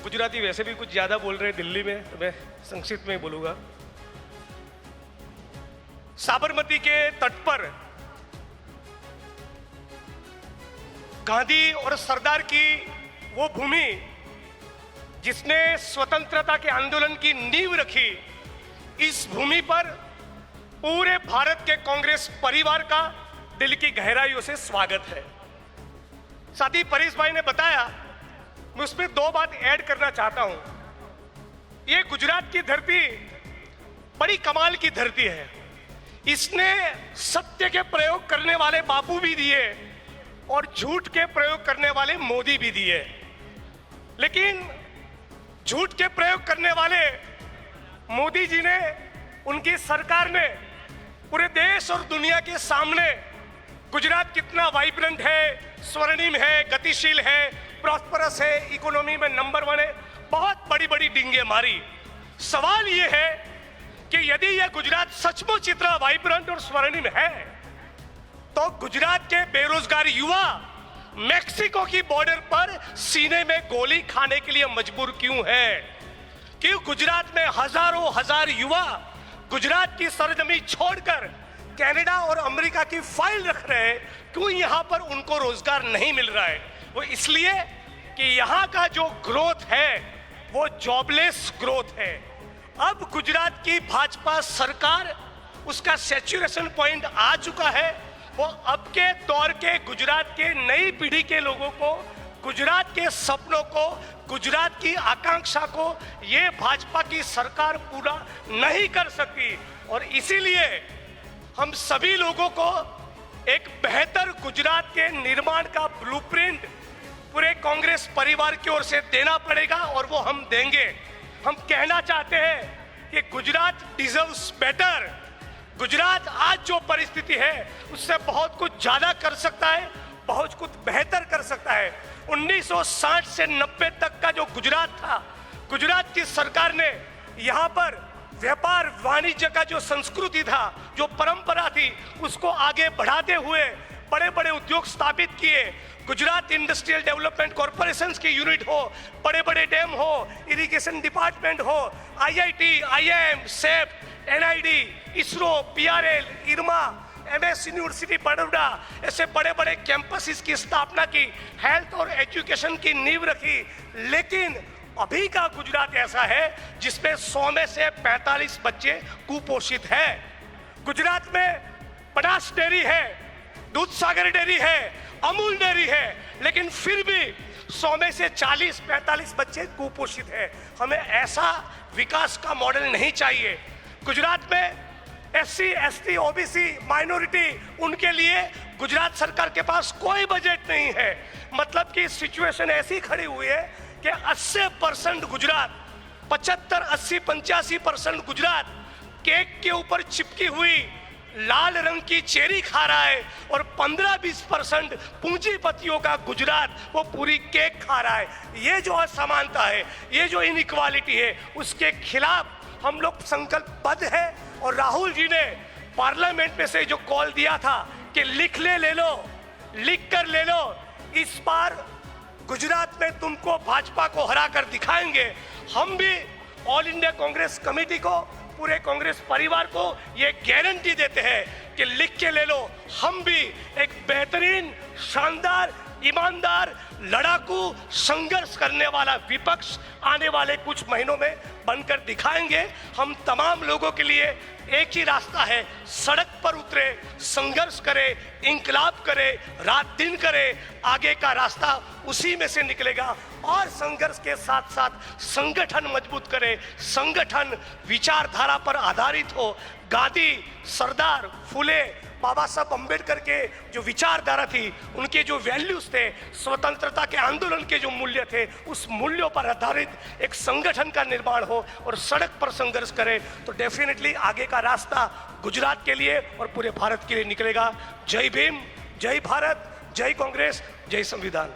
गुजराती वैसे भी कुछ ज़्यादा बोल रहे हैं दिल्ली में, तो मैं संक्षिप्त में ही बोलूँगा। साबरमती के तट पर गांधी और सरदार की वो भूमि जिसने स्वतंत्रता के आंदोलन की नींव रखी, इस भूमि पर पूरे भारत के कांग्रेस परिवार का दिल की गहराइयों से स्वागत है। साथ ही परेश भाई ने बताया, मैं उसमें दो बात ऐड करना चाहता हूं। ये गुजरात की धरती बड़ी कमाल की धरती है। इसने सत्य के प्रयोग करने वाले बापू भी दिए और झूठ के प्रयोग करने वाले मोदी भी दिए, लेकिन झूठ के प्रयोग करने वाले मोदी जी ने, उनकी सरकार ने पूरे देश और दुनिया के सामने गुजरात कितना वाइब्रेंट है, स्वर्णिम है, गतिशील है, प्रॉस्परस है, इकोनॉमी में नंबर 1 है, बहुत बड़ी बड़ी डिंगे मारी। सवाल यह है कि यदि यह गुजरात सचमुच इतना वाइब्रेंट और स्वर्णिम है, तो गुजरात के बेरोजगार युवा मेक्सिको की बॉर्डर पर सीने में गोली खाने के लिए मजबूर क्यों है? क्यों गुजरात में हजारों हजार युवा गुजरात की सरजमी छोड़कर कनाडा और अमेरिका की फाइल रख रहे हैं? क्यों यहां पर उनको रोजगार नहीं मिल रहा है? वो इसलिए कि यहां का जो ग्रोथ है वो जॉबलेस ग्रोथ है। अब गुजरात की भाजपा सरकार, उसका सैचुरेशन पॉइंट आ चुका है। वो अब के दौर के गुजरात के नई पीढ़ी के लोगों को, गुजरात के सपनों को, गुजरात की आकांक्षा को ये भाजपा की सरकार पूरा नहीं कर सकती। और इसीलिए हम सभी लोगों को एक बेहतर गुजरात के निर्माण का ब्लूप्रिंट पूरे कांग्रेस परिवार की ओर से देना पड़ेगा, और वो हम देंगे। हम कहना चाहते हैं कि गुजरात डिजर्व्स बेटर। गुजरात आज जो परिस्थिति है उससे बहुत कुछ ज्यादा कर सकता है, बहुत कुछ बेहतर कर सकता है। 1960 से 90 तक का जो गुजरात था, गुजरात की सरकार ने यहाँ पर व्यापार वाणिज्य का जो संस्कृति था, जो परंपरा थी, उसको आगे बढ़ाते हुए बड़े बड़े उद्योग स्थापित किए। गुजरात इंडस्ट्रियल डेवलपमेंट कॉर्पोरेशन की यूनिट हो, बड़े बड़े डैम हो, इरिगेशन डिपार्टमेंट हो, IIT, IIM, सेप, NID, इसरो, PRL, इरमा, MS यूनिवर्सिटी बड़ौदा, ऐसे बड़े बड़े कैंपसेस की स्थापना की, हेल्थ और एजुकेशन की नींव रखी। लेकिन अभी का गुजरात ऐसा है जिसमें 100 में से 45 बच्चे कुपोषित हैं। गुजरात में बनास डेयरी है, दूध सागर डेयरी है, अमूल डेयरी है, लेकिन फिर भी 100 में से 40-45 बच्चे कुपोषित हैं। हमें ऐसा विकास का मॉडल नहीं चाहिए। गुजरात में SC, ST, OBC माइनॉरिटी, उनके लिए गुजरात सरकार के पास कोई बजट नहीं है। मतलब कि सिचुएशन ऐसी खड़ी हुई है कि 80% गुजरात, 75, 80, 85% गुजरात केक के ऊपर चिपकी हुई लाल रंग की चेरी खा रहा है, और 15-20% पूंजीपतियों का गुजरात वो पूरी केक खा रहा है। ये जो असमानता है, ये जो इनइक्वालिटी है, उसके खिलाफ हम लोग संकल्पबद्ध है। और राहुल जी ने पार्लियामेंट में से जो कॉल दिया था कि लिख ले लो, लिख कर ले लो, इस बार गुजरात में तुमको भाजपा को हरा कर दिखाएंगे। हम भी ऑल इंडिया कांग्रेस कमेटी को, पूरे कांग्रेस परिवार को ये गारंटी देते हैं कि लिख के ले लो, हम भी एक बेहतरीन, शानदार, ईमानदार, लड़ाकू, संघर्ष करने वाला विपक्ष आने वाले कुछ महीनों में बनकर दिखाएंगे। हम तमाम लोगों के लिए एक ही रास्ता है, सड़क पर उतरे, संघर्ष करें, इंकलाब करें, रात दिन करें, आगे का रास्ता उसी में से निकलेगा। और संघर्ष के साथ साथ संगठन मजबूत करें, संगठन विचारधारा पर आधारित हो। गांधी, सरदार, फुले, बाबा साहब अम्बेडकर के जो विचारधारा थी, उनके जो वैल्यूज थे, स्वतंत्रता के आंदोलन के जो मूल्य थे, उस मूल्यों पर आधारित एक संगठन का निर्माण हो और सड़क पर संघर्ष करें, तो डेफिनेटली आगे का रास्ता गुजरात के लिए और पूरे भारत के लिए निकलेगा। जय भीम, जय भारत, जय कांग्रेस, जय संविधान।